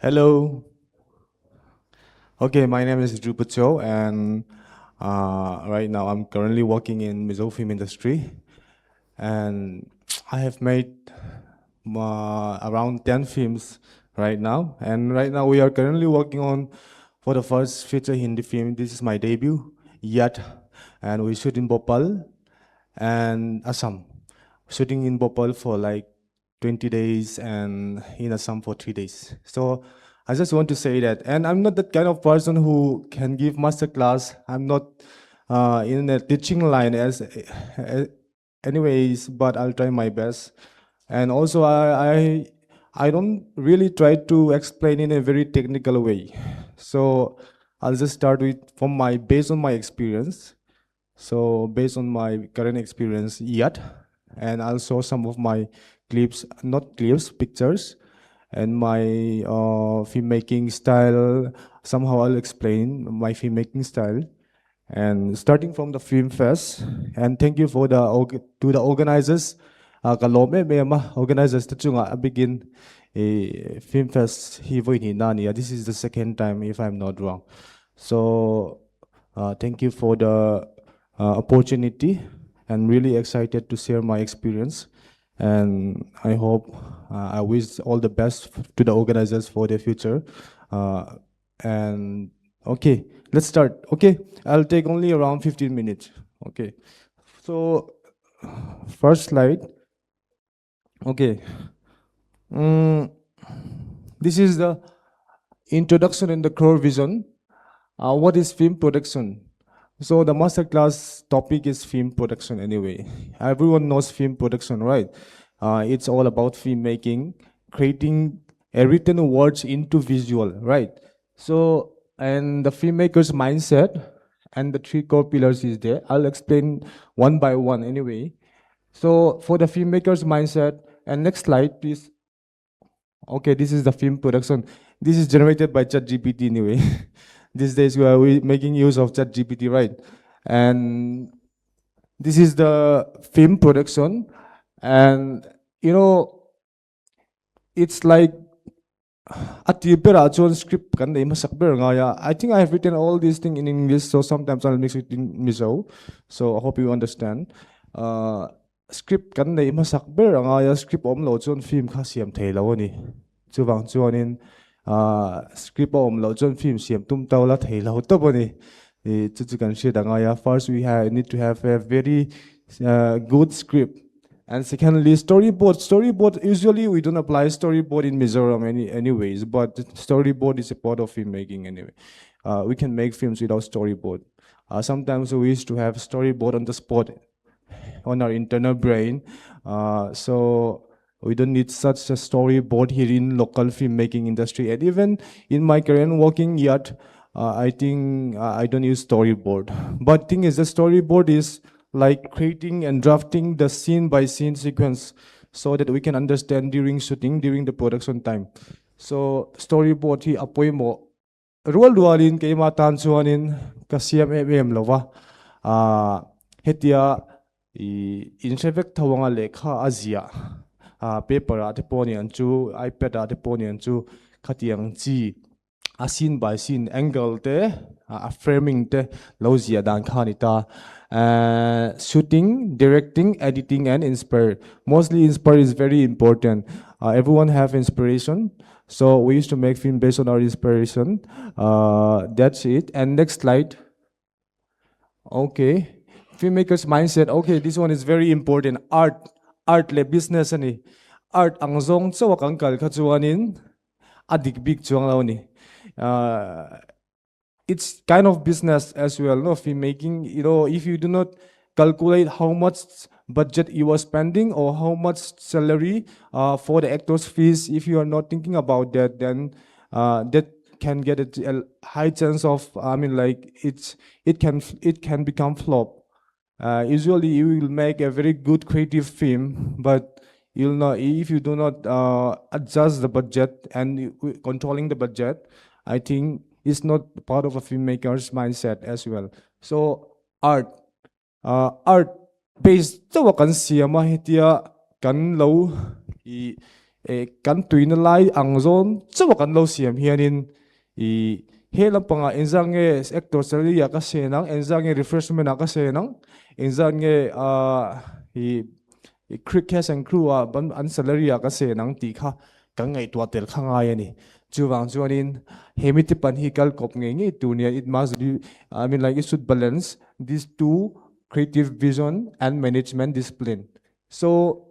Hello. Okay, my name is 𝐏𝐵𝐸, and right now I'm currently working in Mizo film industry, and I have made around 10 films right now. And right now we are currently working on for the first feature Hindi film. This is my debut, yet, and we shoot in Bhopal and Assam. Shooting in Bhopal for like 20 days and in Assam for 3 days. So I just want to say that, and I'm not that kind of person who can give master class. I'm not in a teaching line anyways, but I'll try my best. And also I don't really try to explain in a very technical way. So I'll just start with based on my experience. So based on my current experience yet, and I'll show some of my clips, not clips, pictures, and my filmmaking style. Somehow I'll explain my filmmaking style, and starting from the film fest. And thank you for to the organizers. Kalome may organizers to chunga begin a film fest. This is the second time, if I'm not wrong. So thank you for the opportunity, and really excited to share my experience. And I hope I wish all the best to the organizers for their future. And okay, let's start. Okay, I'll take only around 15 minutes. Okay, so first slide. Okay, this is the introduction in the core vision. What is film production? So the masterclass topic is film production anyway. Everyone knows film production, right? It's all about filmmaking, creating written words into visual, right? So, and the filmmaker's mindset and the three core pillars is there. I'll explain one by one anyway. So for the filmmaker's mindset, and next slide, please. Okay, this is the film production. This is generated by ChatGPT anyway. These days we are making use of ChatGPT, right? And this is the film production, and you know, it's like a script. I think I have written all these things in English, so sometimes I'll mix it in Mizo. So I hope you understand. Script kan nei masak ber anga script om lo chon film kha siam thei lo ni chuwang chuanin script om lo chon film siam tum taw la thei lo to boni chu kan she danga ya. First we need to have a very good script, and secondly storyboard usually we don't apply storyboard in Mizoram anyways, but storyboard is a part of filmmaking anyway. We can make films without storyboard. Sometimes we used to have storyboard on the spot on our internal brain. So we don't need such a storyboard here in local filmmaking industry. And even in my current working yet, I think I don't use storyboard. But thing is, the storyboard is like creating and drafting the scene by scene sequence so that we can understand during shooting, during the production time. So storyboard hi apoy mo rual dualin kay matan chuanin kasiyam lova hetia intrevek thawanga lekha azia paper ate poni anchu iPad ate poni anchu khatiang chi a scene by scene angle te a framing te lozia dan khanita shooting, directing, editing, and inspire. Mostly inspire is very important. Everyone have inspiration, so we used to make film based on our inspiration. That's it. And next slide. Okay, filmmaker's mindset. Okay, this one is very important. Art le business ani. Art ang zong chawak ang kal khachuanin adik big chuang law ni. It's kind of business as well, no? Filmmaking, you know, if you do not calculate how much budget you are spending or how much salary for the actors' fees, if you are not thinking about that, then that can get a high chance of, I mean, like it can become flop. Usually, you will make a very good creative film, but you'll not if you do not adjust the budget and controlling the budget. I think is not part of a filmmaker's mindset as well. So art based to kan siama hetia kan lo kan tuina lai ang zon chawa kan lo siam hianin helam panga enzange actor salary ka senang enzange refreshment ka senang enzange cricket and crew ban an salary ka senang ti kha kangai to tel khanga yani chuwang chuanin hemiti pan hi kal kop nge tunia it must be like it should balance these two, creative vision and management discipline. So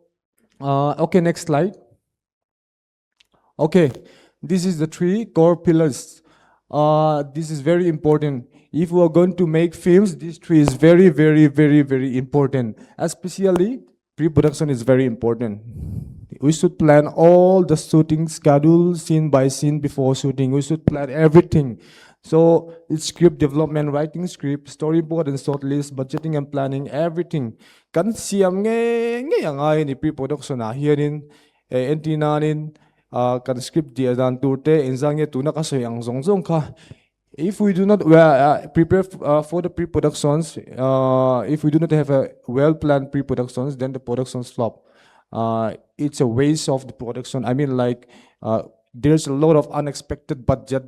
okay, next slide. Okay, this is the three core pillars. This is very important. If we are going to make films, these three is very, very, very, very important. Especially pre-production is very important. We should plan all the shooting schedule, scene by scene before shooting. We should plan everything. So it's script development, writing script, storyboard and shortlist, budgeting and planning, everything. Kan siam nge yang ni pre-production hianin entinanin kan script dia dan turte enzange tuna ka soyang zongzong ka. If we do not prepare for the pre-productions, if we do not have a well-planned pre-productions, then the productions flop. It's a waste of the production. I mean, like there's a lot of unexpected budget,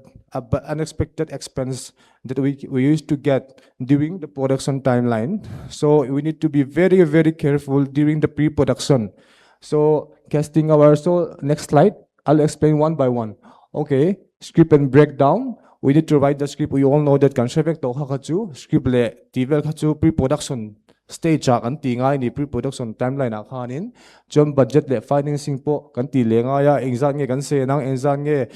unexpected expense that we used to get during the production timeline. So we need to be very, very careful during the pre-production. So casting our, so next slide, I'll explain one by one. Okay, script and breakdown. We need to write the script. We all know that concept to hakachu script le tivel kachu pre-production stage kan ti ngai ni pre-production timeline akhanin jom budget le financing po kan ti le nga ya exam nge kan se nang exam nge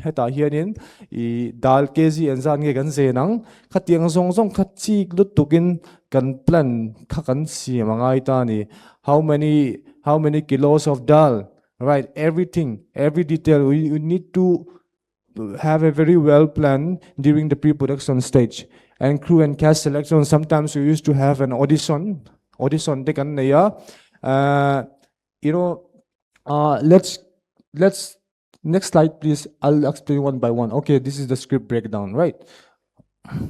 heta hianin I dal 𝐾𝐫𝐿 exam nge kan se nang khatiang song song khachi lut tukin kan plan kha kan si mangai ta ni how many kilos of dal, right? Everything, every detail we need to have a very well planned during the pre-production stage. And crew and cast selection, sometimes we used to have an audition taken let's next slide please. I'll explain one by one. Okay, this is the script breakdown, right?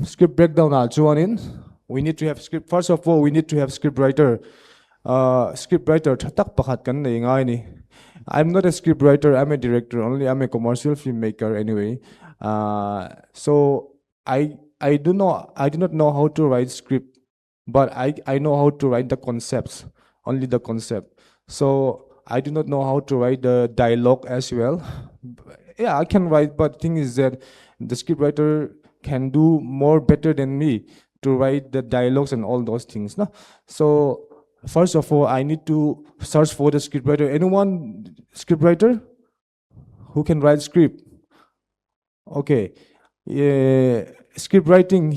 Script breakdown we need to have script. First of all, we need to have script writer. Script writer thatak pakhat kan nei ngai ni. I'm not a script writer, I'm a director only. I'm a commercial filmmaker anyway. So I do not know how to write script, but I know how to write the concepts, only the concept. So I do not know how to write the dialogue as well. Yeah, I can write, but thing is that the script writer can do more better than me to write the dialogues and all those things. No? So first of all, I need to search for the scriptwriter. Anyone scriptwriter who can write script? Okay, script writing.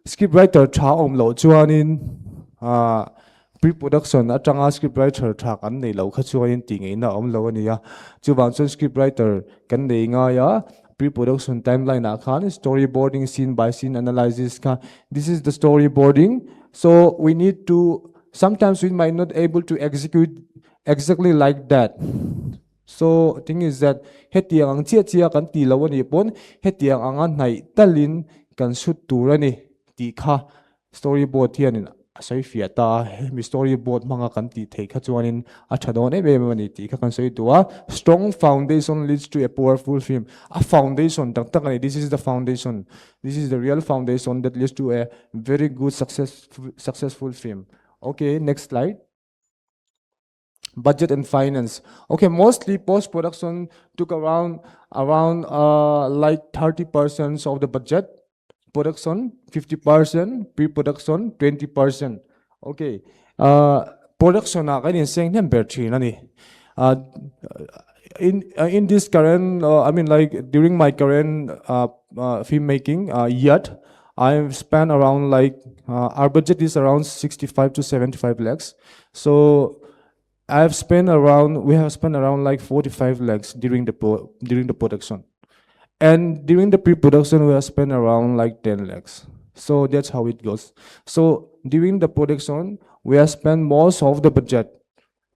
Scriptwriter cha lo chuanin pre-production atanga scriptwriter tha kan nei lo kha chuanin ti ngei na lo ania chuwang chun scriptwriter kan nei nga ya pre-production timeline khan storyboarding, scene by scene analysis ka. This is the storyboarding. So we need to. Sometimes we might not able to execute exactly like that. So thing is that hetiang ang chia kan ti lawan ipon hetiang ang nai talin kan shoot turani ti kha storyboard hianin asai fiata mi storyboard mga kan ti thei kha chuanin athadon e mani ti kha kan sei tua. Strong foundation leads to a powerful film. A foundation takani, this is the foundation. This is the real foundation that leads to a very good successful film. Okay, next slide. Budget and finance. Okay, mostly post-production took around like 30% of the budget. Production 50%, pre-production 20%. Okay, production na kani saying number 3 na ni. In this current, I mean like during my current filmmaking yet. I've spent around like our budget is around 65 to 75 lakhs. So we have spent around like 45 lakhs during the production, and during the pre-production we have spent around like 10 lakhs. So that's how it goes. So during the production we have spent most of the budget,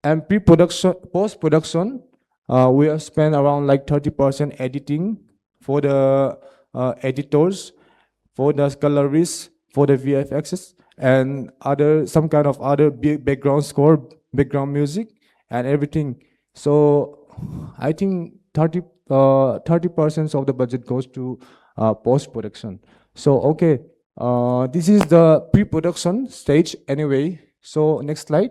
and post-production we have spent around like 30% editing for the editors, for the colorists, for the VFXs, and some kind of other background score, background music, and everything. So I think 30% of the budget goes to post-production. So okay, this is the pre-production stage anyway. So next slide.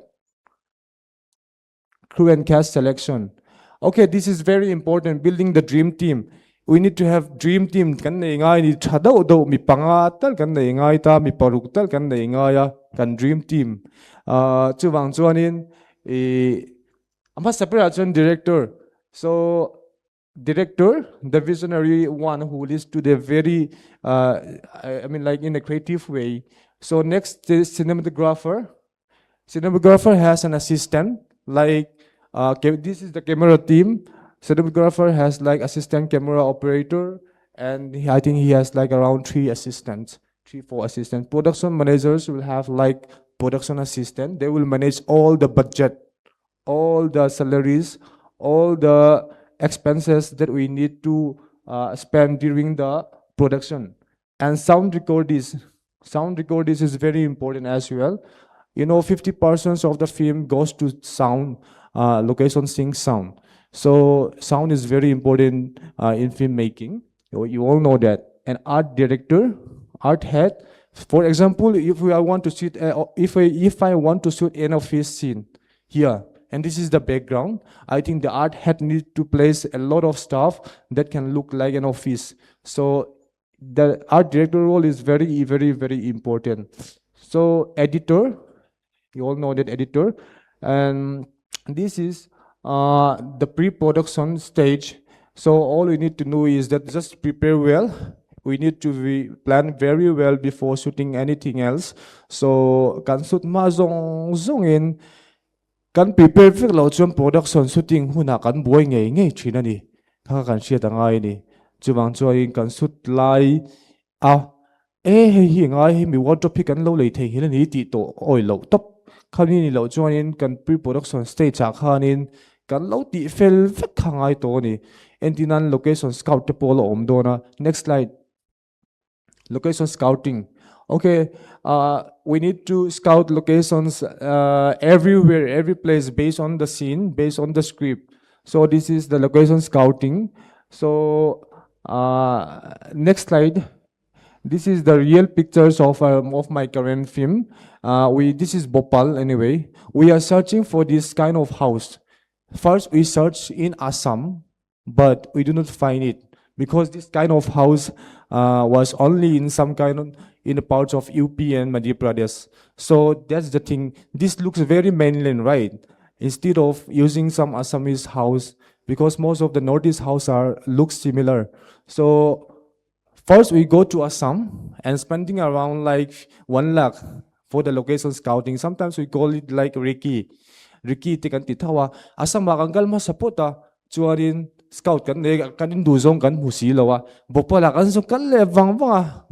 Crew and cast selection. Okay, this is very important. Building the dream team. We need to have dream team. Kan na ingay ni chadaw do mi pangatal kan na ingay ta mi paruktal kan na ingaya kan dream team. Chuwang chuanin ama separate director. So director, the visionary one who leads to the very, I mean, like in a creative way. So next is cinematographer. Cinematographer has an assistant, like this is the camera team. Cinematographer has like assistant camera operator, and I think he has like around 3 assistants, 4 assistants. Production managers will have like production assistant. They will manage all the budget, all the salaries, all the expenses that we need to spend during the production. And sound recordings is very important as well. 50% of the film goes to sound, location sync sound. So sound is very important in filmmaking. You all know that. An art director, art head. For example, if I want to shoot, if I want to shoot an office scene here, and this is the background, I think the art head needs to place a lot of stuff that can look like an office. So the art director role is very, very, very important. So editor, you all know that editor, and this is the pre-production stage. So all we need to know is that just prepare well. We need to plan very well before shooting anything else. So kan shoot ma zong in kan prepare fik lo chuan production shooting huna kan buai ngei thina ni kha kan sia ta ngai ni chuwang chuan kan shoot lai hi ngai hi mi wardrobe phi kan lo lei thei hi ni ti to oi lo top khani ni lo chuan in kan pre production stage a khanin kan lo ti fel fek khangai to ni entinan location scout te polo om dona. Next slide. Location scouting. Okay, we need to scout locations everywhere, every place based on the scene, based on the script. So this is the location scouting. So next slide. This is the real pictures of my current film. This is Bhopal anyway. We are searching for this kind of house. First, we search in Assam, but we do not find it because this kind of house was only in some kind of in the parts of UP and Madhya Pradesh. So that's the thing. This looks very mainland, right? Instead of using some Assamese house, because most of the Northeast house look similar. So first we go to Assam and spending around like 1 lakh for the location scouting. Sometimes we call it like Ricky tikan titawa. Assam makanggal masapota chuarin scout kan kanin duzong kan husilawa Bhopal kan so kan levang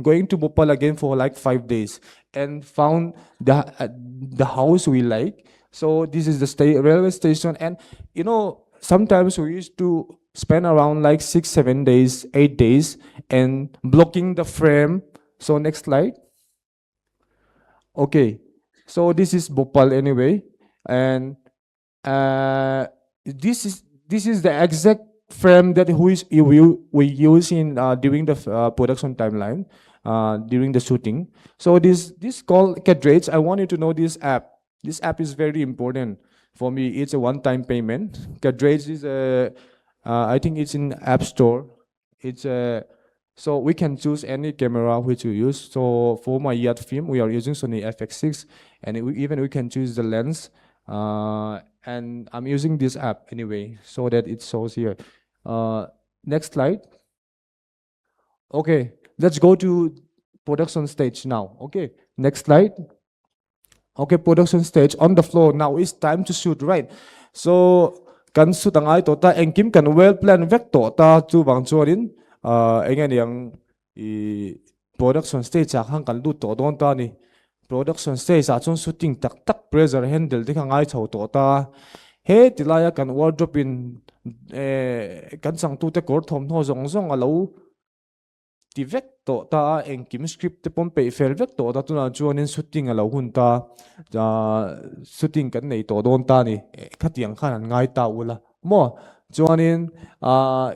going to Bhopal again for like 5 days and found the house we like. So this is the railway station, and sometimes we used to spend around like 6-7 days, 8 days and blocking the frame. So next slide. Okay, so this is Bhopal anyway, and this is the exact frame that we use in during the production timeline, during the shooting. So this called 𝐏𝐸𝐥𝐦. I want you to know this app. This app is very important for me. It's a one-time payment. 𝐏𝐸𝐥𝐦 is I think it's in App Store. It's so we can choose any camera which we use. So for my yacht film, we are using Sony FX6, and we can choose the lens. And I'm using this app anyway, so that it shows here. Next slide. Okay, let's go to production stage now. Okay, next slide. Okay, production stage on the floor. Now it's time to shoot, right? So kan shoot ang ay tota engkim kan well plan vector ta chu bang chuarin engen yang production stage a hang kan lu to don ta ni production stage a chon shooting tak pressure handle ti khang ai chho to ta he tilaya kan wardrobe in kan sang tu te kor thom no zong alo ti vek to ta engkim script te pom pe fel vek to ta tuna chuanin shooting alo hun ta shooting kan nei to don ta ni khatiang khan an ngai ta ula more. Join in.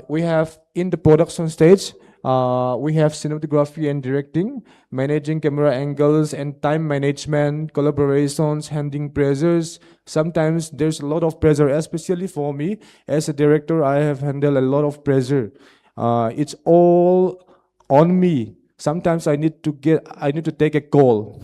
We have in the production stage, we have cinematography and directing, managing camera angles and time management, collaborations, handling pressures. Sometimes there's a lot of pressure, especially for me as a director. I have handled a lot of pressure. It's all on me. Sometimes I need to take a call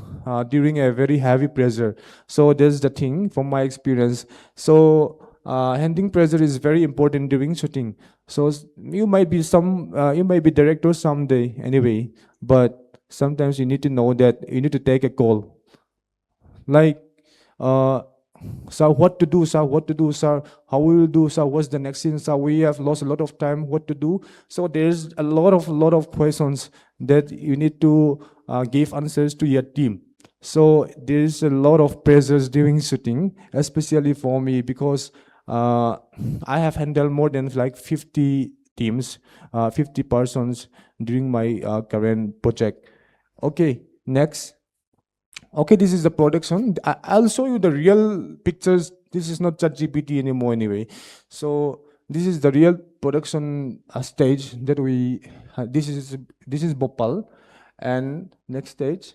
during a very heavy pressure. So that's the thing from my experience. So handling pressure is very important during shooting. So you might be director someday anyway, but sometimes you need to know that you need to take a call. Like, sir, what to do, sir? What to do, sir? How we will do, sir? What's the next scene, sir? We have lost a lot of time. What to do? So there's a lot of questions that you need to give answers to your team. So there's a lot of pressures during shooting, especially for me, because I have handled more than like 50 teams, 50 persons during my current project. Okay, next. Okay, this is the production. I'll show you the real pictures. This is not ChatGPT anymore anyway. So this is the real production stage that we, this is Bhopal. And next stage.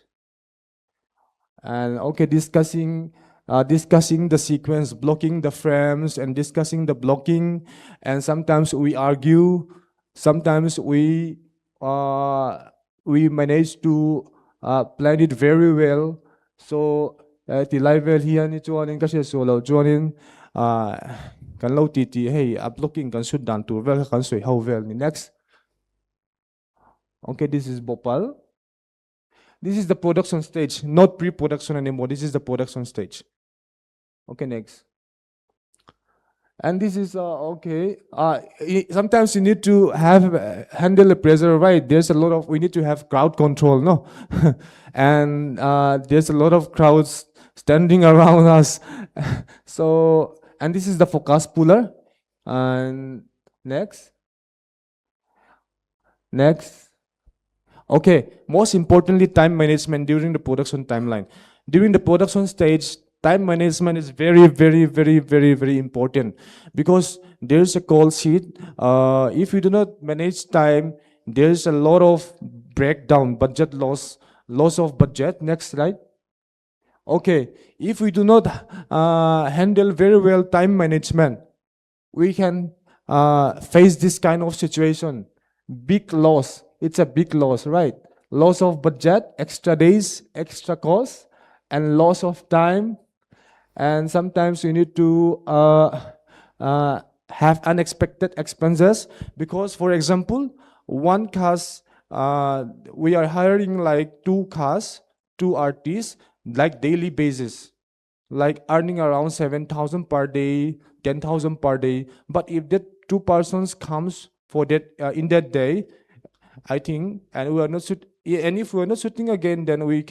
And okay, discussing the sequence, blocking the frames and discussing the blocking. And sometimes we argue, sometimes we manage to plan it very well. So the level here ni chuanin kasi solo chuanin kan lo ti hey blocking kan shoot dan tu vel kan soi how well ni next. Okay, this is Bhopal. This is the production stage, not pre-production anymore. This is the production stage. Okay, next. And this is okay. Sometimes you need to have handle the pressure, right? There's a lot of, we need to have crowd control, no? And there's a lot of crowds standing around us. So, and this is the focus puller. And next. Okay, most importantly, time management during the production timeline. During the production stage, time management is very, very, very, very, very important because there's a call sheet. If you do not manage time, there's a lot of breakdown, budget loss of budget. Next slide. Okay, if we do not handle very well time management, we can face this kind of situation. Big loss. It's a big loss, right? Loss of budget, extra days, extra costs, and loss of time. And sometimes you need to have unexpected expenses because, for example, one cast, we are hiring like two casts, two artists, like daily basis, like earning around 7,000 per day, 10,000 per day. But if that two persons comes for that in that day, I think, and we are not and if we are not shooting again, then we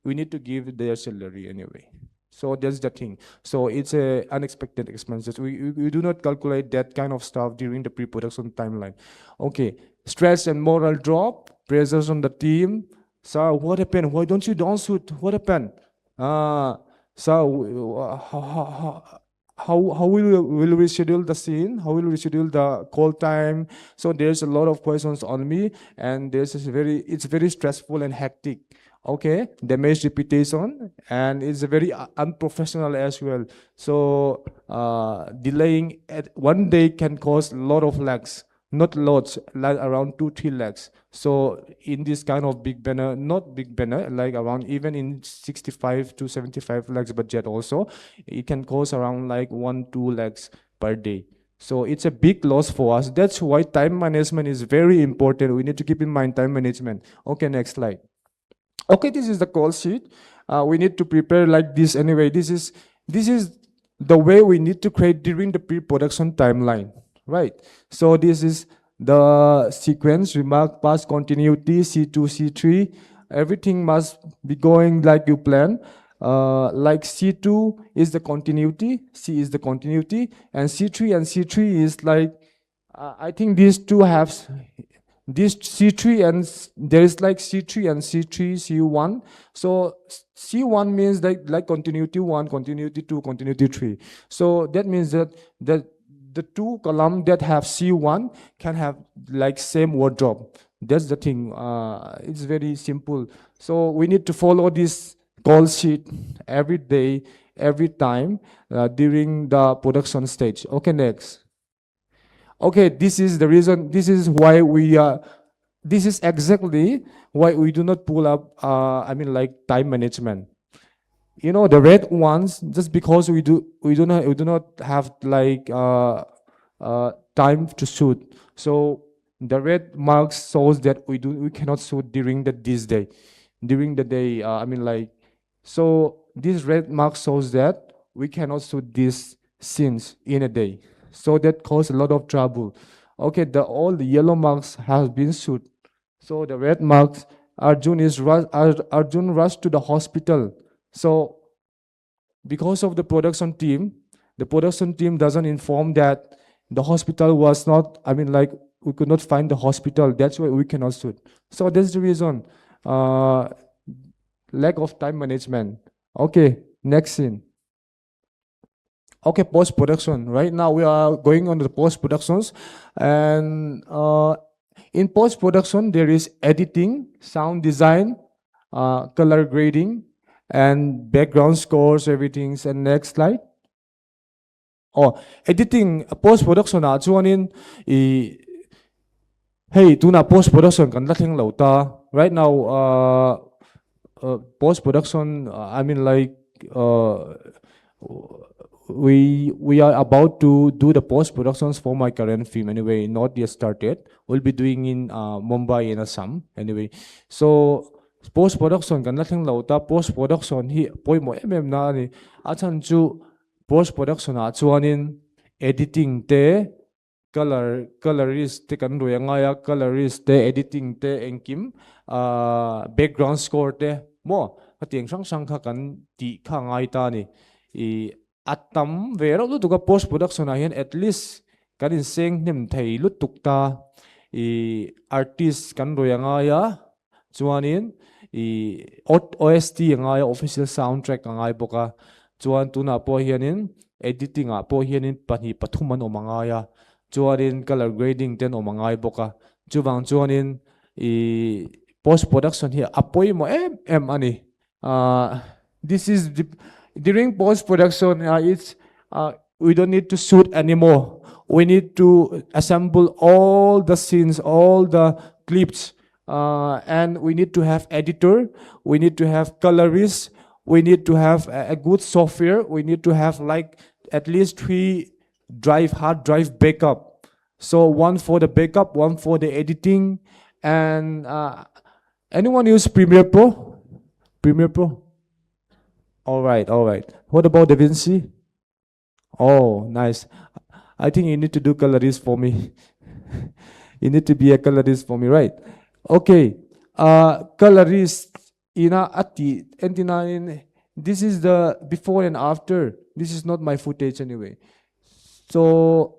need to give their salary anyway. So that's the thing. So it's a unexpected expenses. We do not calculate that kind of stuff during the pre-production timeline. Okay, stress and moral drop, pressures on the team. So what happened? Why don't you shoot? What happened? So how will we schedule the scene? How will we schedule the call time? So there's a lot of questions on me, and it's very stressful and hectic. Okay, damage reputation, and it's very unprofessional as well. So delaying at one day can cause a lot of lags, not lots, like around 2-3 lakhs. So in this kind of big banner, not big banner, like around even in 65 to 75 lakhs budget also, it can cost around like 1-2 lakhs per day. So it's a big loss for us. That's why time management is very important. We need to keep in mind time management. Okay, next slide. Okay, this is the call sheet. We need to prepare like this anyway. This is the way we need to create during the pre-production timeline, right? So this is the sequence, remark, past, continuity, C2, C3. Everything must be going like you plan. Like C2 is the continuity, C is the continuity, and C3 is like, I think these two have this C3 and there is like C3 and C3, C1. So C1 means like continuity 1, continuity 2, continuity 3. So that means that the two columns that have C1 can have like same wardrobe. That's the thing. It's very simple. So we need to follow this call sheet every day, every time during the production stage. Okay, next. Okay, this is the reason. This is why we this is exactly why we do not pull up. I mean, like time management. You know, the red ones, just because we do not have like time to shoot. So the red marks shows that we cannot shoot during this day, during the day. I mean, like, so this red mark shows that we cannot shoot these scenes in a day. So that causes a lot of trouble. Okay, all the yellow marks have been shoot. So the red marks, Arjun rushed to the hospital. So because of the production team doesn't inform that the hospital was not, I mean, like, we could not find the hospital. That's why we cannot shoot. So that's the reason. Lack of time management. Okay, next scene. Okay, post-production. Right now we are going on the post-productions, and in post-production there is editing, sound design, color grading, and background scores, everything. And next slide. Oh, editing, post-production na chuanin hey, tuna post-production kan lathing lauta. Right now, post-production, I mean, like, we are about to do the post-productions for my current film anyway, not yet started. We'll be doing in Mumbai and Assam anyway. So post-production kan lathing lauta, post-production hi poi mo na ni achan chu post-production a chuanin editing te colorist te kan royanga colorist te editing te engkim background score te mo atiang sang kha kan 𝐃𝐫𝐞𝐰 ta ni atam vero lu tuka post production a hian at least kan in seng hnem thei lu tukta artist kan royanga ya chuanin OST anga official soundtrack anga boka chuan tuna po hianin editing a po hianin pani pathuman omanga ya chuanin color grading ten omangai boka chuwang chuanin post production here apoi mo ani this is during post production it's we don't need to shoot anymore. We need to assemble all the scenes, all the clips, and we need to have editor, we need to have colorist, we need to have a good software, we need to have like at least 3 hard drive backup. So one for the backup, one for the editing, and anyone use Premiere Pro? Premiere Pro? All right. What about DaVinci? Oh, nice. I think you need to do colorist for me. You need to be a colorist for me, right? Okay. Colorist ina ati entina. This is the before and after. This is not my footage anyway. So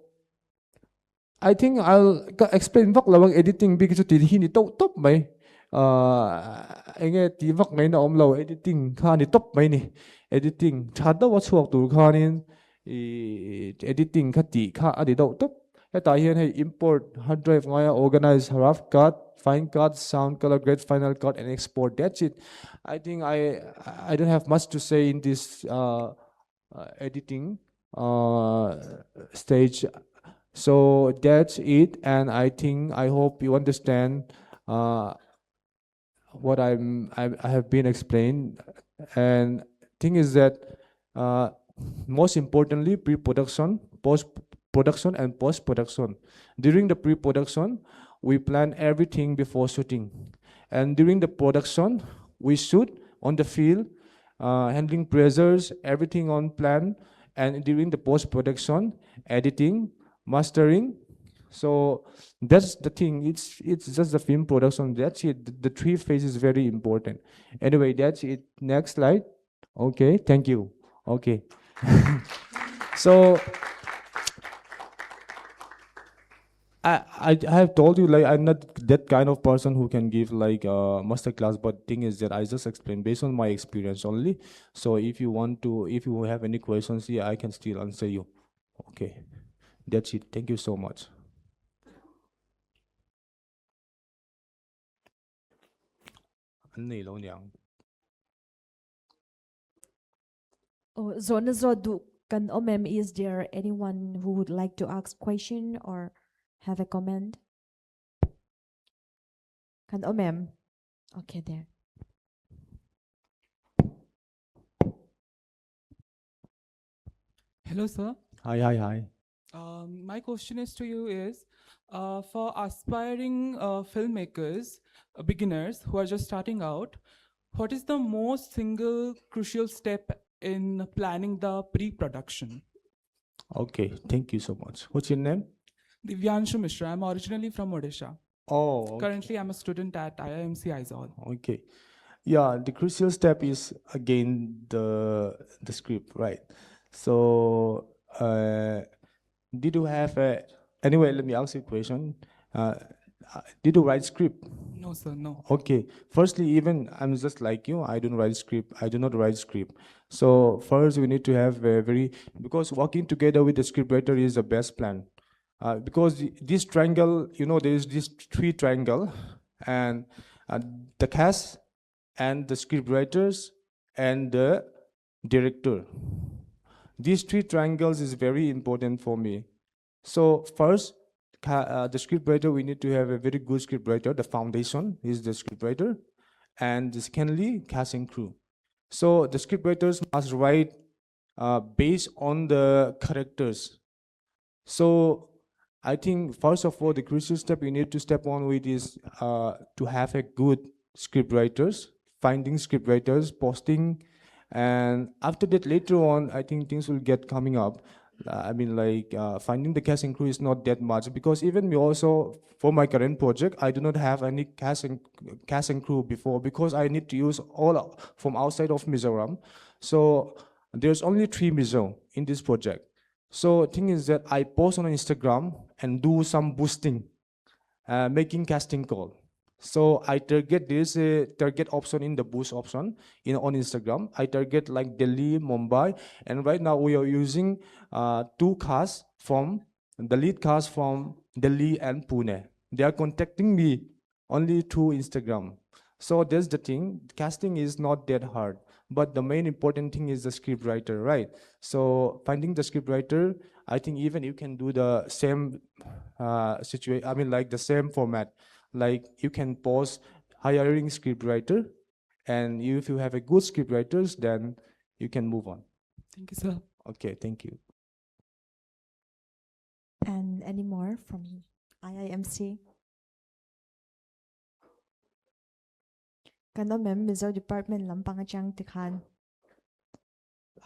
I think I'll explain vak lawang editing because ti hi ni top mai enge ti vak mai na omlo editing kha ni top mai ni editing thada wa chuak tur khanin editing kha ti kha adi do top heta hian hei import hard drive ngaya organize rough cut, fine cut, sound, color grade, final cut, and export. That's it. I think I don't have much to say in this editing stage. So that's it, and I hope you understand what I have been explained. And thing is that most importantly, pre-production, post-production, and post-production. During the pre-production, we plan everything before shooting, and during the production, we shoot on the field, handling pressures, everything on plan, and during the post-production, editing, mastering. So that's the thing. It's just the film production. That's it. The 3 phases is very important. Anyway, that's it. Next slide. Okay, thank you. Okay. So I have told you, like, I'm not that kind of person who can give like a master class, but thing is that I just explain based on my experience only. So if you have any questions here, I can still answer you. Okay. That's it. Thank you so much. Oh, zona zodu kan omem, is there anyone who would like to ask question or have a comment? Kan omem. Okay, there. Hello, sir. Hi. My question is to you is, for aspiring filmmakers, beginners who are just starting out, what is the most single crucial step in planning the pre-production? Okay, thank you so much. What's your name? Divyanshu Mishra. I'm originally from Odisha. Oh, okay. Currently, I'm a student at IIMC Aizawl. Okay. Yeah, the crucial step is again the script, right? So, did you have a, anyway, let me ask you a question. Did you write script? No, sir, no. Okay. Firstly, even I'm just like you, I don't write script. I do not write script. So first we need to have a very, because working together with the scriptwriter is the best plan. Because this triangle, you know, there is this three triangle, and the cast and the scriptwriters and the director. These three triangles is very important for me. So first, the scriptwriter, we need to have a very good scriptwriter. The foundation is the scriptwriter, and secondly, cast and crew. So the scriptwriters must write based on the characters. So I think first of all, the crucial step you need to step on with is to have a good scriptwriters, finding scriptwriters, posting, and after that later on, I think things will get coming up. I mean, like finding the cast and crew is not that much, because even me also, for my current project, I do not have any cast and crew before, because I need to use all from outside of Mizoram. So there's only 3 Mizo in this project. So thing is that I post on Instagram and do some boosting, making casting call. So I target this target option in the boost option on Instagram. I target like Delhi, Mumbai, and right now we are using 2 casts from the lead cast from Delhi and Pune. They are contacting me only through Instagram. So that's the thing. Casting is not that hard, but the main important thing is the script writer, right? So finding the script writer, I think even you can do the same situation. I mean, like the same format. Like you can post hiring script writer, and if you have a good script writers, then you can move on. Thank you, sir. Okay, thank you. And any more from IIMC? Kan omem Mizo Department lampang achang tikhan.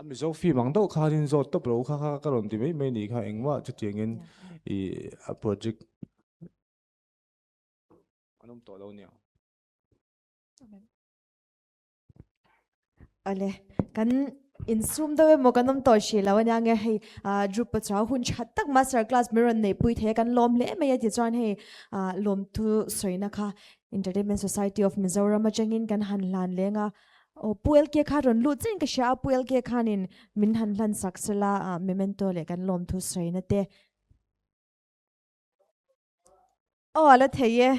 Mizo phi mang do kha din zo to pro kha karon ti mai ni kha engwa chu tiangin a project anom to lo nia. Ale kan insum dawe mo kanom to shila wanya nge hei drupa cha hun chat tak master class miron nei pui the kan lom le me ya ti chuan hei lom tu soina kha Entertainment Society of Mizoram achangin kan han lan lenga o puel ke kha ron lu chen ka sha puel ke khanin min han lan saksela memento le kan lom tu soina te o ala theye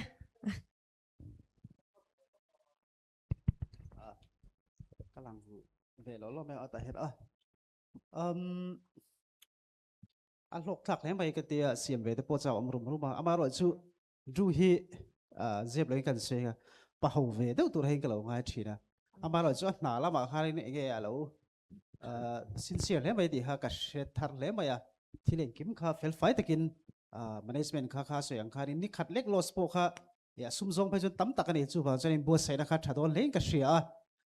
lang về lo mẹ ở tại hết anh lộc thắc lấy mấy cái tia xiêm về tới bộ giáo ông rùm mà ama rồi chú chú hi dẹp lấy cần xe à bà hậu về đâu tụi hay cái lâu ngay chỉ nè ama rồi chú nã là mà khai này cái lâu xin xỉa lấy mấy thì ha cái xe thắt lấy mấy à thì lên kiếm khá phải phải takin management khá soi ang khai ni khát lek loss po khá ya sum zong phải chú tắm tắc cái này chú vào cho nên bua xe nó khá chặt đòn lấy cái xe à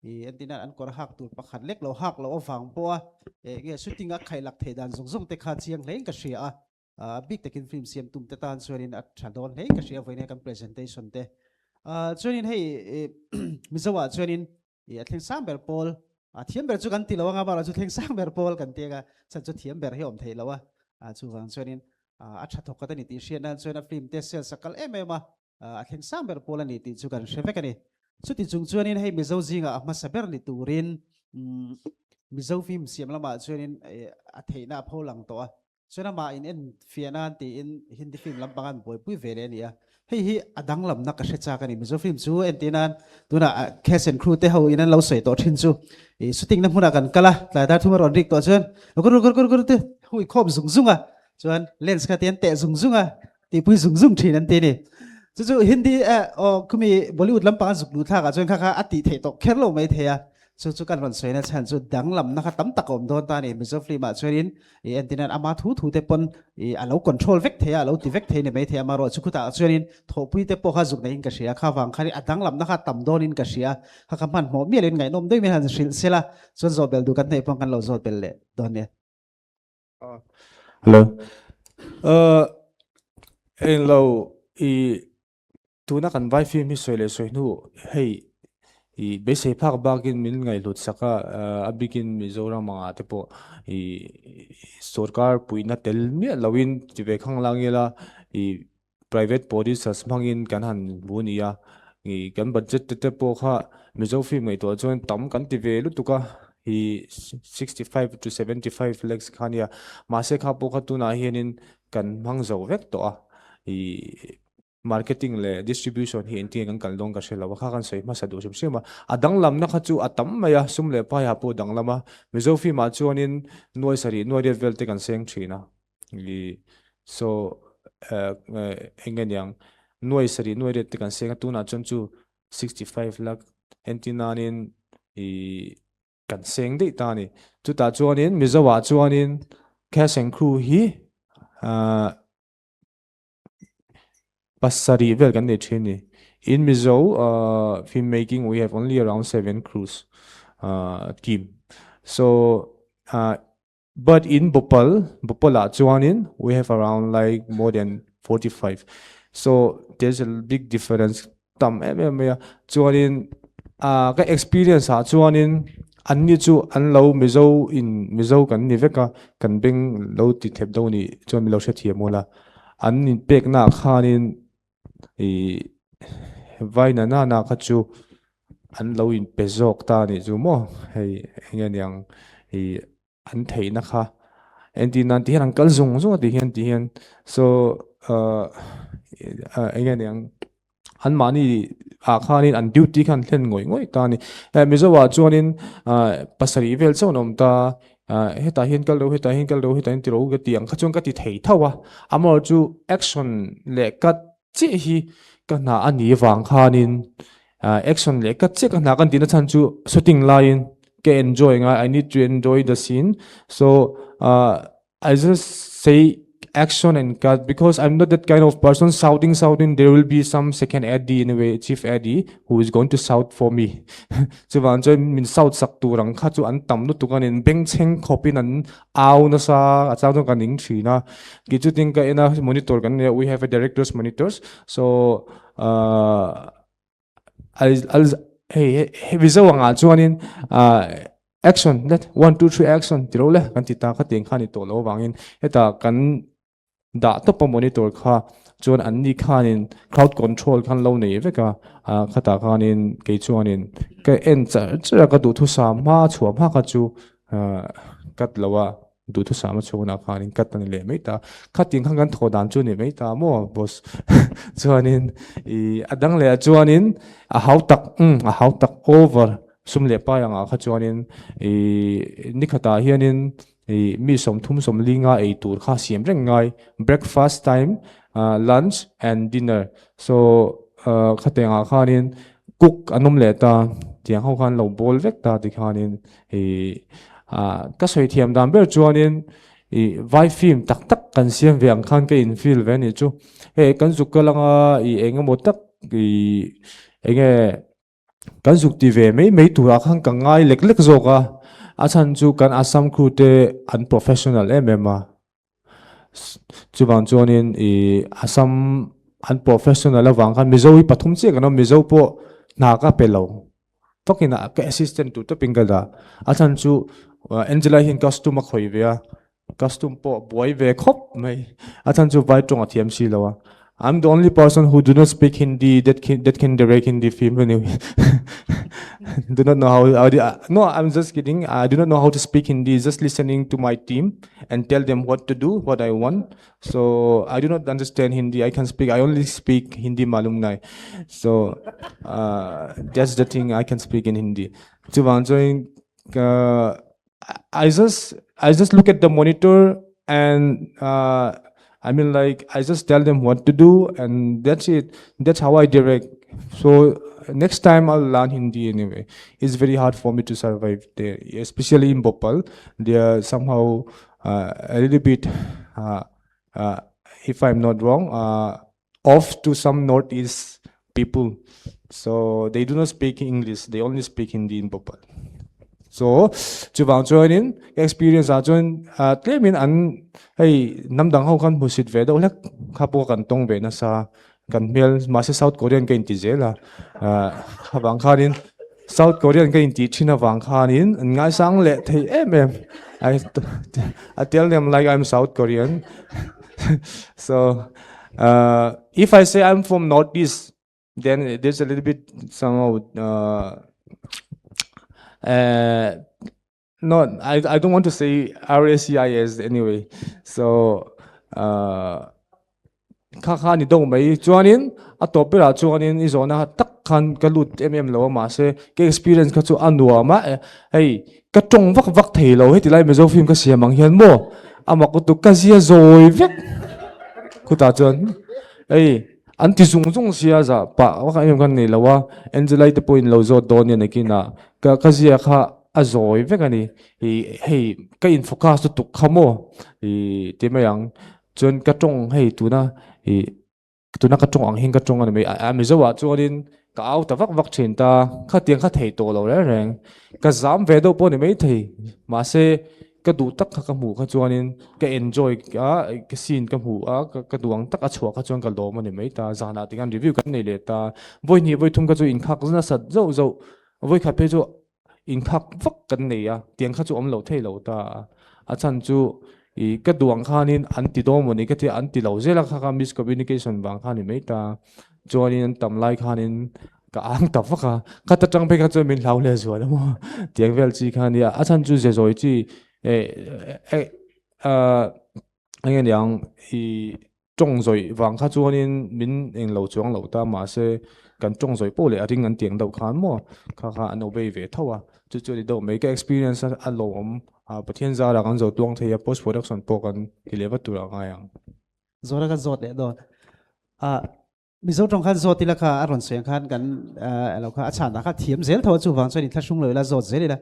anh tin anh có hak tụt bắt khát lek lo hak lo vàng po cái shooting á khai lạc thể đàn zong zong te khá chiang lấy cái xe à big takin film xem tum te tan cho nên chặt đòn lấy cái xe với này cái presentation te cho nên hay mizawa cho nên theng sang ber pol thiam ber chu kan ti lo nga ba chu theng sang ber pol kan te ga chan chu thiam ber he om thei lo chu wang cho nên chat thok ka ni ti sian an cho na film te sel sakal em theng sang ber pol ani ti chu kan sheve ka ni chu ti chung chuan in hei mizo zinga ma saber ni turin mizo film siam lama chuan in a theina pho lang to cho nên mà in phía nan thì in hindi film làm bằng bồi bui về đây nè hi adang lam nak ka cha ka ni mizo film chu en tinan tuna cast and crew te ho in lo sei to thin chu e shooting na huna kan kala la ta thuma ron rik to chen ko te hui khom zung zung a chuan lens ka tian te zung zung a ti pui zung zung thin an ti ni chu hindi kumi bollywood lam pa zuk lu tha ka chuan kha ati the to kher lo mai the a chu kan ron sei na chan chu dang lam na kha tam takom don ta ni mizo film a chuan in en tinan ama thu te pon alo control vek the alo ti vek the ni mai the ama ro chu khuta chuan in thopui te po kha zuk na in ka sia kha wang khari adang lam na kha tam don in ka sia kha ka man mo mi len ngai nom doi me han sil sela chuan zo bel du kan nei pong kan lo zo bel le don ne hello en lo tuna kan vai film hi soi le soi nu hei be se phak bagin min ngai lut saka abikin mizoram anga te po sarkar puina tel mi lawin tive khang langela private bodies as mangin kan han bunia kan budget te po kha mizo film ngai to join tam kan tive lutuka 65 to 75 lakhs khania mase kha po kha tuna hianin kan mangzo vek to a marketing le distribution hi enti kan kaldong ka shela wa khan sei ma sadu sim sima adang lam na khachu atam maya sum le pa ya po dang lama mizofi ma chuanin noi sari noi de velte kan seng thina so engen yang noi sari noi de kan seng tu na chon chu 65 lakh enti nanin kan seng de ta ni chu ta chuanin mizowa chuanin cast and crew hi Pasari vel kan ne thini in Mizo filmmaking we have only around 7 crews team so but in Bhopala chuanin we have around like more than 45 so there's a big difference tam chuanin ka experience ha chuanin anni chu an lo Mizo kan ni veka kan beng lo ti thep do ni chuan mi lo she thiamola an in pek na khanin vai na khachu an lo in pezok ta ni chu mo hei ngen yang an thei na kha enti nan ti han kal zung ti hian so ngen yang an mani khanin an duty khan thlen ngoi ta ni mizowa chuanin pasari vel chonom ta heta hian kal do heta in tiro ga tiang khachong ka ti thei thawa amor chu action le kat chi hi kana ani wang khanin action le kat che kana kan tina chan chu shooting line ke enjoying I need to enjoy the scene so I just say action and cut because I'm not that kind of person shouting there will be some second AD in a way chief AD who is going to shout for me so van join min shout sak turang kha chu an tam nu tukan in beng cheng khopin an aw na sa achaw kan ning thina ki chu ting ka ena monitor kan we have a director's monitors so I'll hey visual chuanin action let 1 2 3 action tirole kan ti ta kha teng khani to lo wangin eta kan da to pa monitor kha chuan anni khanin crowd control khan lo nei veka khata khanin ke chuanin ka en cha ka du thu sa ma chhuwa ma ka chu kat lawa du thu sa ma chuna khanin kat ni le mai ta khating khan kan thodan chu ni mai ta mo boss chuanin adang le chuanin a hau tak over sum le pa yang kha chuanin ni khata hianin mi som thum som linga ei tur kha siam reng ngai breakfast time lunch and dinner so khatenga khanin cook anom le ta tiang ho khan lo bol vek ta ti khanin ka soi thiam dam ber chuanin vai film tak kan siam veang khan ke in feel ve ni chu kan zukalanga enga motak enge kan zukti ve mei tura khang ka ngai lek zoka achan chu kan asam khu te unprofessional emma chuwang chuanin asam unprofessional awang khan mizo hi pathum che kan mizo po na ka pelo tokina ka assistant tu to pingala achan chu angela hin costume a khoi ve costume po boy ve khop mai achan chu vai tonga tmc lawa I'm the only person who do not speak Hindi that can direct Hindi film anyway. do not know how no, I'm just kidding. I do not know how to speak Hindi. Just listening to my team and tell them what to do, what I want. So I do not understand Hindi. I can speak. I only speak Hindi malum nai. So that's the thing I can speak in Hindi. Uh, I just look at the monitor and I mean, like, I just tell them what to do and that's it. That's how I direct. So next time I'll learn Hindi anyway. It's very hard for me to survive there, especially in Bhopal. They are somehow a little bit, if I'm not wrong, off to some Northeast people. So they do not speak English. They only speak Hindi in Bhopal. So chu wang chuan in experience a chuan tlemin an hei namdang ho kan husit ve do lek khapo kan tong ve na sa kan mel ma se South Korean ka inti zela wang khanin South Korean ka inti thina wang khanin ngai sang le thei I tell them like I'm South Korean. So if I say I'm from Northeast, then there's a little bit somehow no, I don't want to say RACIS anyway. So kha ni dong mai chuanin atopera chuanin izona tak khan kalut lo ma se ke experience ka chu anwa ma hey ka tong vak vak thei lo heti lai mezo film ka siamang hian mo ama ko tu ka zia zoi vek ku ta chuan hey anti zung zung sia za pa wa ka em kan nei lawa angelite point lo zo don ne kina ka zia kha azoi vek ani hey ka in focus tu khamo ti mayang chuan ka tong hey tuna tuna ka tong ang hing ka tong ani mai a mi zo wa chuanin ka au ta vak vak thin ta kha tiang kha thei to lo re reng ka zam ve do po ni mai thei ma se ka du tak kha ka mu kha chuanin ka enjoy ka scene ka mu ka duang tak a chhuak kha chuan ka lo mani mai ta zana tingan review kan nei le ta voi ni voi thum ka chu in khak na sat zo zo voi kha pe chu in khak vak kan nei a tiang kha chu om lo thei lo ta a chan chu ka duang khanin anti do moni ka ti anti lo zela kha ka miscommunication wang khani mai ta chuanin tam lai khanin ka ang ta vaka ka ta tang pe ka chu min lau le zo la mo tiang vel chi khania a chan chu ze zoi chi anh yang trông rồi vàng khá chuan in min en lo chuang lo ta ma se kan trông rồi po le a ring an tiang do khan mo kha an obey ve thawa chu chu di do mấy cái experience a lo om pathian za ra kan zo tuang thei post production po kan deliver tu ra nga yang zora ka zot le don mi zo tong khan zot ti la kha aron seng khan kan lo kha achan na kha thiam zel thaw chu wang chuan in thlasung lo la zot zel la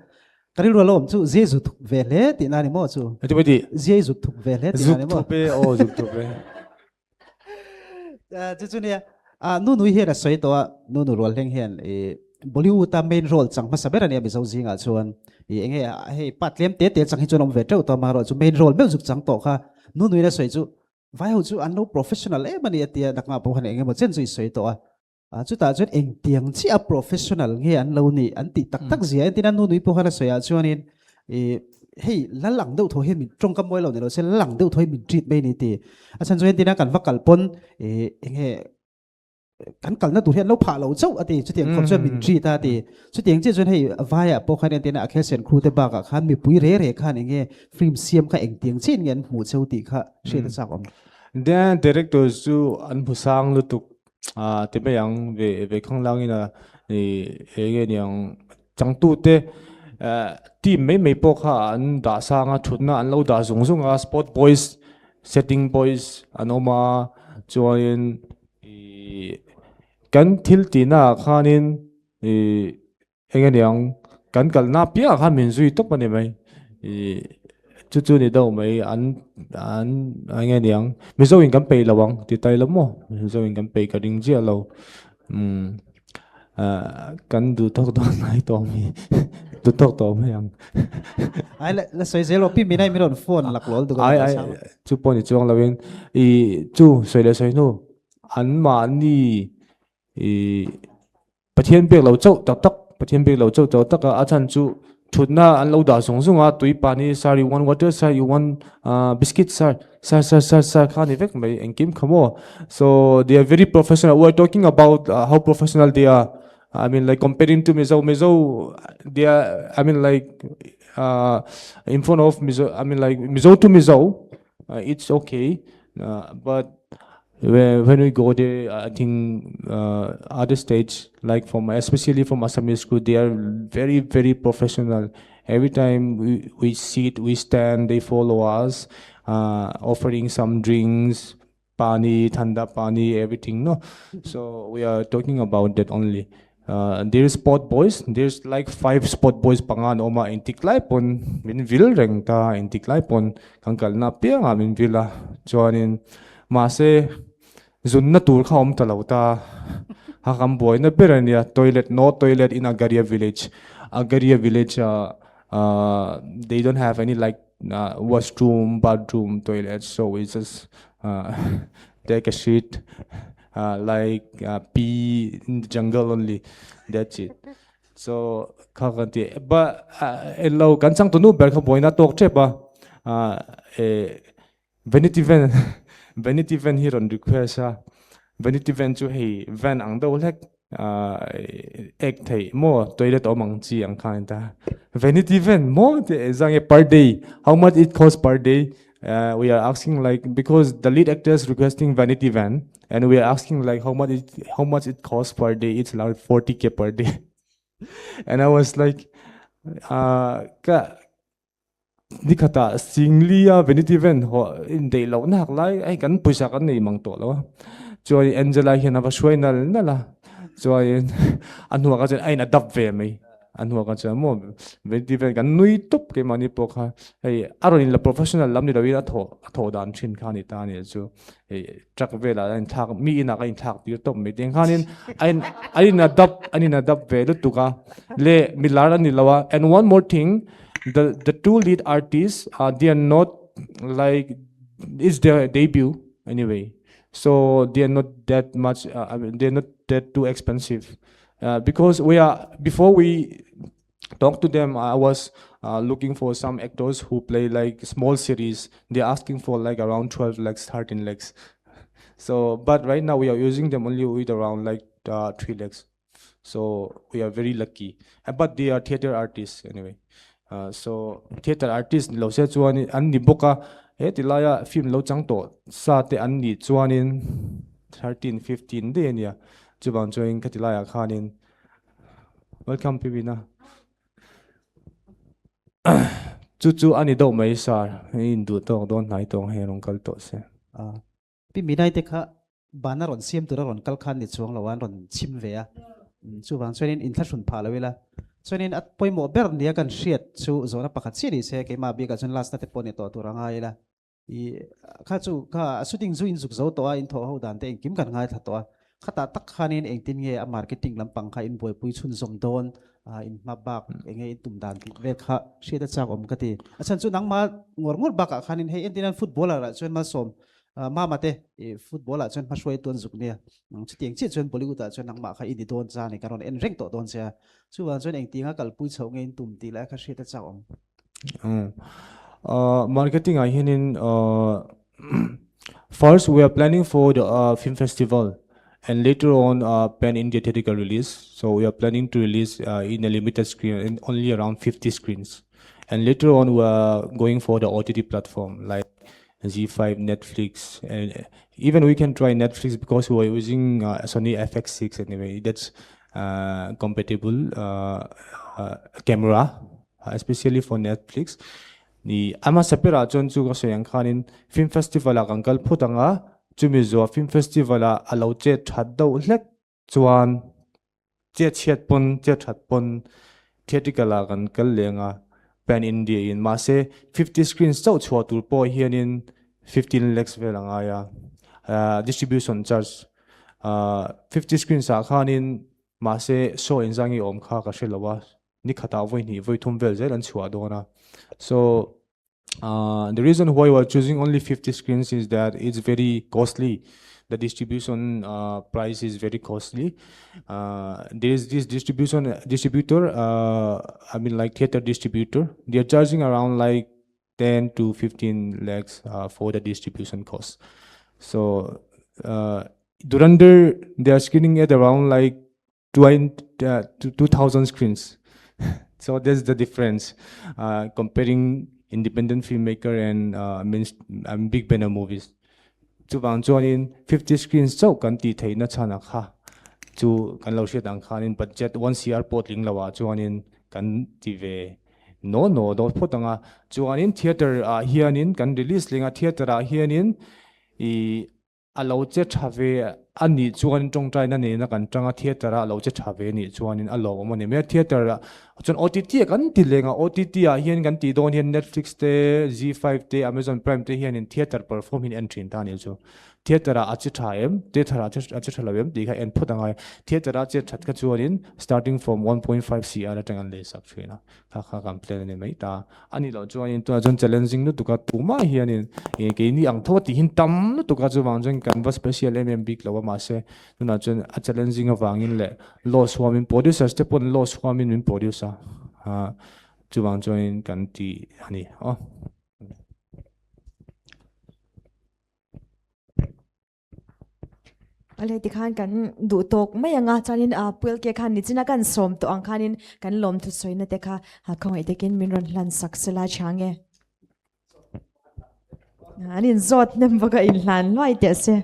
kan ru lo om chu je zu thuk ve le ti na ni mo chu ti badi je zu thuk ve le ti na ni mo zup pe o zup tu pe chu chu ne nu nu he ra soi to nu nu rol heng hen Bollywood ta main role chang ma saber ani mi zo zinga chuan enge he patlem te te chang hi chuan om ve to ma ro chu main role me juk chang to kha nu nu na soi chu vai ho chu an no professional mani atia nakma po han enge mo chen chu soi to chu ta chuan eng tiang chi a professional nge an lo ni an ti tak tak zia tin an nu nu po kha soi a chuan in hey la lang deuh tho he min trong kam moi lo ne lo se la lang deuh tho min treat me ni ti a chan chuan tin a kan vakal pon enge kan kal na tu hian lo pha lo chau ati chu tiang khom chuan min treat ta ti chu tiang che chuan hei vaya po khan tin a khasen khru te ba ka khan mi pui re re khan enge film siam kha eng tiang chin ngen mu cheu ti kha she ta chak om then director chu an phusang lu tuk te pe yang ve khang lang ina ge yang chang tu te team mấy po kha an da sang a thut na an lo da zung zung a sport boys setting boys anoma join kan thil ti na khanin enge yang kan kal na pia kha min zui tok pani mai chu chu ni do mai an enge yang mi zo in kan pe lawang ti tai lo mo mi zo in kan pe ka ding ji lo kan du tok do nai to mi du tok to mai yang ai la soi zelo pi mi nai mi ron phone lak lol tu ai chu poni chuang lawin chu soi le soi no an ma ni pathian bek lo chau tak tak pathian bek lo chau chau tak a chan chu thutna an lo da song song a tui pani sorry one water sir you want biscuit sir khani vek mai engkim khamo so they are very professional. We are talking about how professional they are I mean, like comparing to Mizo, they are, I mean, like in front of Mizo, I mean, like Mizo to Mizo, it's okay. But when we go there, I think other states, like especially from Assamese school, they are very, very professional. Every time we sit, we stand, they follow us, offering some drinks, pani, thanda pani, everything. No, so we are talking about that only. There's sport boys. There's like 5 sport boys pangan oma in tiklay pon min vil reng ta in tiklay pon kangkal na pia nga min villa. Chuanin mase zun na tur kha om talaw ta hakam boy na perania toilet no toilet in Agaria village. Agaria village they don't have any like washroom, bathroom, toilets, so we just take a shit pee in the jungle only. That's it. So kakanti. But hello, kansang tunu berka boy na talk chepa. Vanity van, vanity van here on request vanity van chu hey van ang do lek ek thai mo toilet omang chi ang khan ta. Vanity van mo te zang per day. How much it costs per day? We are asking like because the lead actor is requesting vanity van, and we are asking like how much it costs per day. It's like 40K per day, and I was like, ni kata singlia vanity van in day lo nak lai ai kan puisa kan nei mang to lo. Joy Angela hian ava shwainal nala. Joy anhuwa ka chen ai na dap ve mai. Anhuwa ka chen mo vanity van kan nui top ke mani po kha hey aron la professional lam ni rawi tho dan chin kha ni ta ni chu hey trak ve la in thak mi ina ka in thak tir top me teng khanin ai na dap ve lu tuka le milara ni lawa. And one more thing, the 2 lead artists they are not like it's their debut anyway, so they are not that much I mean they're not that too expensive because before we talk to them, I was looking for some actors who play like small series. They're asking for like around 12 lakhs, 13 lakhs. So but right now we are using them only with around like 3 lakhs, so we are very lucky. But they are theater artists anyway. So theater artist lo se chuan an ni boka he tilaya film lo chang to sa te an ni chuanin 13 15 de nia chuban join katilaya khanin welcome pibina chu ani do mai sar in du to don nai tong he rong kal to se pi minai te kha banaron siam tu ron kal khan ni chuang lawan ron chim ve a chu wang chuanin in thla sun pha lawela chuanin at poimo ber nia kan hriat chu zona pakhat chiri se ke ma bi ka chun last na te poni to turanga ila I kha chu kha shooting zu in zuk zo to a in tho ho dan te kim kan ngai tha to a khata tak khanin engtin nge a marketing lampang kha in boy pui chun zong don in ma bak enge in tum dan ti ve kha hriat a chak om ka ti achan chu nang ma ngor bak a khanin he entinan footballer a chuan ma som ma mate football a chuan ma shwai ton zuk nia nang chitiang chi chuan bollywood a chuan nang ma kha in don cha ni karon en reng to don cha chu wa chuan engtinga kal pui chho nge in tum ti la kha hriat a chak om marketing I in first we are planning for the film festival, and later on pan India theatrical release. So we are planning to release in a limited screen in only around 50 screens, and later on we are going for the OTT platform like Z5, Netflix, and even we can try Netflix because we are using Sony FX6 anyway. That's compatible camera, especially for Netflix. Ni ama sapira chon chu ko sayang khanin film festival a kangkal phutanga chumi zo film festival a alo che that do hlek chuan che chet pon che that pon theatrical a kangkal lenga pan India in ma se 50 screens chau chho tur po hianin 15 lakhs velanga ya distribution charge 50 screens a khanin ma se show in zangi om kha ka shelawa ni khata voi ni voi thum vel zel an chhuwa dona. So the reason why we're choosing only 50 screens is that it's very costly. The distribution price is very costly. There is this distributor, I mean like theater distributor. They're charging around like 10 to 15 lakhs for the distribution cost. So Durandar, they are screening at around like 2,000 screens. So there's the difference comparing independent filmmaker and big banner movies. Chu bang chuan in 50 screens chau kan ti theina chana kha chu kan lo hriat ang khan in budget 1 CR potling lawa chuan in kan ti ve no do photanga chuan in theater hian in kan release lenga theater hian in I alo che thave ani chuan tong trai na ne na kan tanga theater alo che thave ni chuan in alo mo ne me theater chun OTT kan ti lenga OTT hian kan ti don hian Netflix te Z5 te Amazon Prime te hian in theater perform in entry ta ni chu theater a che thaem theater a che thalawem ti kha en photanga theater a che that ka chuan in starting from 1.5 CR tangan le sak thina kha complain ne mai ta ani lo chuan in to jon challenging nu tuka tuma hian in ke ni ang tho ti hin tam nu tuka chu wang jon canvas special big lawa ma se na jon a challenging awangin le loss wamin producer step on loss wamin min producer chu wang jon kan ti ani Ale ti khan kan du tok mai anga chanin puel ke khan ni china kan som to ang khanin kan lom thu soina te kha khawai te kin min ron lan saksela change anin zot nem baga in lan loi te se